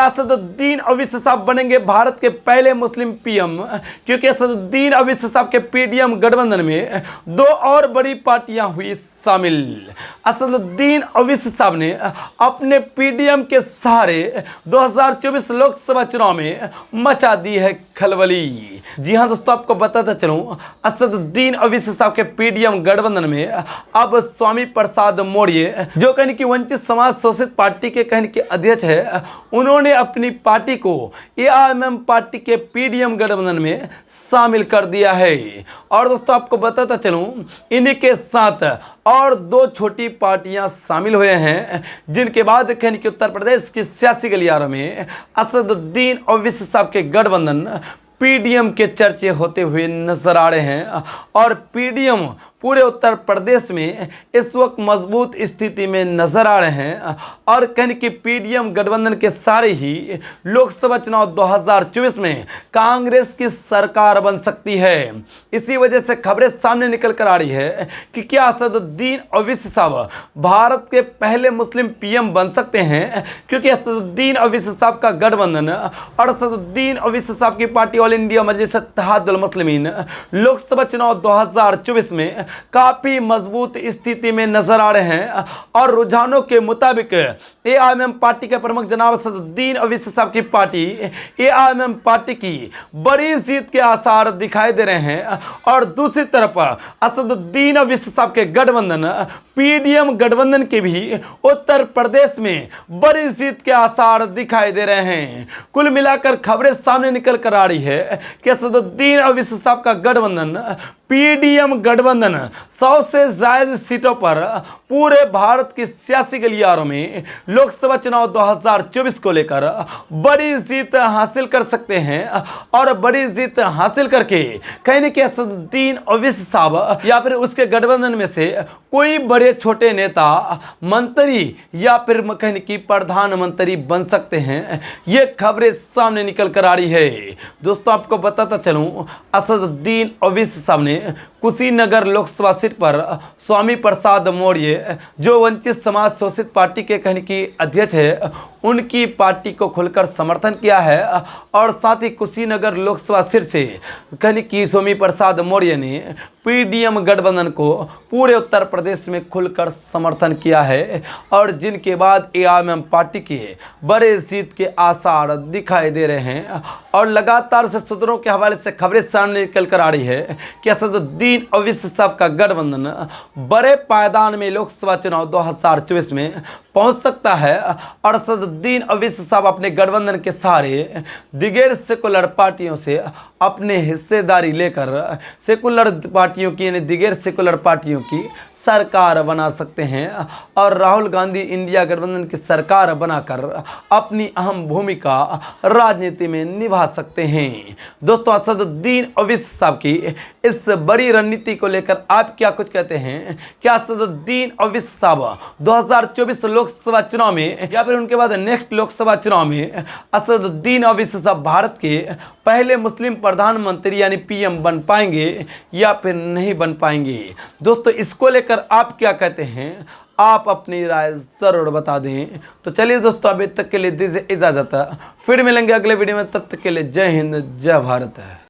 क्या असदुद्दीन ओवैसी साहब बनेंगे भारत के पहले मुस्लिम पीएम? क्योंकि असदुद्दीन ओवैसी साहब के पीडीएम गठबंधन में दो और बड़ी पार्टियां हुई शामिल। असदुद्दीन ओवैसी साहब ने अपने पीडीएम के सहारे 2024 लोकसभा चुनाव में मचा दी है खलबली। जी हां दोस्तों, आपको बताता चलूं, असदुद्दीन ओवैसी साहब के पीडीएम गठबंधन में अब स्वामी प्रसाद मौर्य, जो कहने की वंचित समाज शोषित पार्टी के कहने के अध्यक्ष है, उन्होंने अपनी पार्टी को एआईएमएम पार्टी के पीडीएम गठबंधन में शामिल कर दिया है। और दोस्तों आपको बताता चलूं, इन्हीं के साथ और दो छोटी पार्टियां शामिल हुए हैं, जिनके बाद कहने की उत्तर प्रदेश की सियासी गलियारों में असदुद्दीन ओवैसी साहब के गठबंधन पीडीएम के चर्चे होते हुए नजर आ रहे हैं। और पीडीएम पूरे उत्तर प्रदेश में इस वक्त मजबूत स्थिति में नजर आ रहे हैं और कहने की पीडीएम गठबंधन के सारे ही लोकसभा चुनाव 2024 में कांग्रेस की सरकार बन सकती है। इसी वजह से खबरें सामने निकल कर आ रही है कि क्या असदुद्दीन ओवैसी साहब भारत के पहले मुस्लिम पीएम बन सकते हैं, क्योंकि असदुद्दीन ओवैसी साहब का गठबंधन और असदुद्दीन ओवैसी साहब की पार्टी ऑल इंडिया मजलिस इत्तेहादुल मुस्लिमीन लोकसभा चुनाव 2024 में काफी मजबूत स्थिति में नजर आ रहे हैं। और रुझानों के मुताबिक एआईएमएम पार्टी के प्रमुख जनाब असदुद्दीन ओवैसी साहब की पार्टी एआईएमएम पार्टी की बड़ी जीत के आसार दिखाई दे रहे हैं। और दूसरी तरफ असदुद्दीन ओवैसी साहब के गठबंधन पीडीएम गठबंधन के भी उत्तर प्रदेश में बड़ी जीत के आसार दिखाई दे रहे हैं। कुल मिलाकर खबरें सामने निकल कर आ रही है कि असदुद्दीन ओवैसी साहब का गठबंधन पीडीएम गठबंधन 100 से ज्यादा सीटों पर पूरे भारत की सियासी गलियारों में लोकसभा चुनाव 2024 को लेकर बड़ी जीत हासिल कर सकते हैं। और बड़ी जीत हासिल करके कहने के असदुद्दीन ओवैसी साहब या फिर उसके गठबंधन में से कोई बड़े छोटे नेता, मंत्री या फिर कहने की प्रधानमंत्री बन सकते हैं। ये खबरें सामने निकल कर आ रही है। दोस्तों आपको बताता चलूं, असदुद्दीन ओवैसी साहब ने कुशीनगर लोकसभा सीट पर स्वामी प्रसाद मौर्य, जो वंचित समाज शोषित पार्टी के कहने की अध्यक्ष है, उनकी पार्टी को खुलकर समर्थन किया है। और साथ ही कुशीनगर लोकसभा सीट से कहने की स्वामी प्रसाद मौर्य ने पीडीएम गठबंधन को पूरे उत्तर प्रदेश में खुलकर समर्थन किया है। और जिनके बाद एआईएमएम पार्टी के बड़े जीत के आसार दिखाई दे रहे हैं। और लगातार से सूत्रों के हवाले से खबरें सामने निकल कर आ रही है कि असदुद्दीन ओवैसी साहब का गठबंधन बड़े पायदान में लोकसभा चुनाव 2024 में पहुंच सकता है। और असदुद्दीन ओवैसी साहब अपने गठबंधन के सहारे दिगेर सेकुलर पार्टियों से अपने हिस्सेदारी लेकर सेकुलर पार्टियों की, यानी दिगेर सेकुलर पार्टियों की सरकार बना सकते हैं। और राहुल गांधी इंडिया गठबंधन की सरकार बनाकर अपनी अहम भूमिका राजनीति में निभा सकते हैं। दोस्तों असदुद्दीन ओवैसी साहब की इस बड़ी रणनीति को लेकर आप क्या कुछ कहते हैं? क्या असदुद्दीन ओवैसी साहब 2024 लोकसभा चुनाव में या फिर उनके बाद नेक्स्ट लोकसभा चुनाव में असदुद्दीन ओवैसी साहब भारत के पहले मुस्लिम प्रधानमंत्री यानी पीएम बन पाएंगे या फिर नहीं बन पाएंगे? दोस्तों इसको लेकर आप क्या कहते हैं? आप अपनी राय जरूर बता दें। तो चलिए दोस्तों, अभी तक के लिए दीजिए इजाजत, फिर मिलेंगे अगले वीडियो में। तब तक के लिए जय हिंद, जय भारत।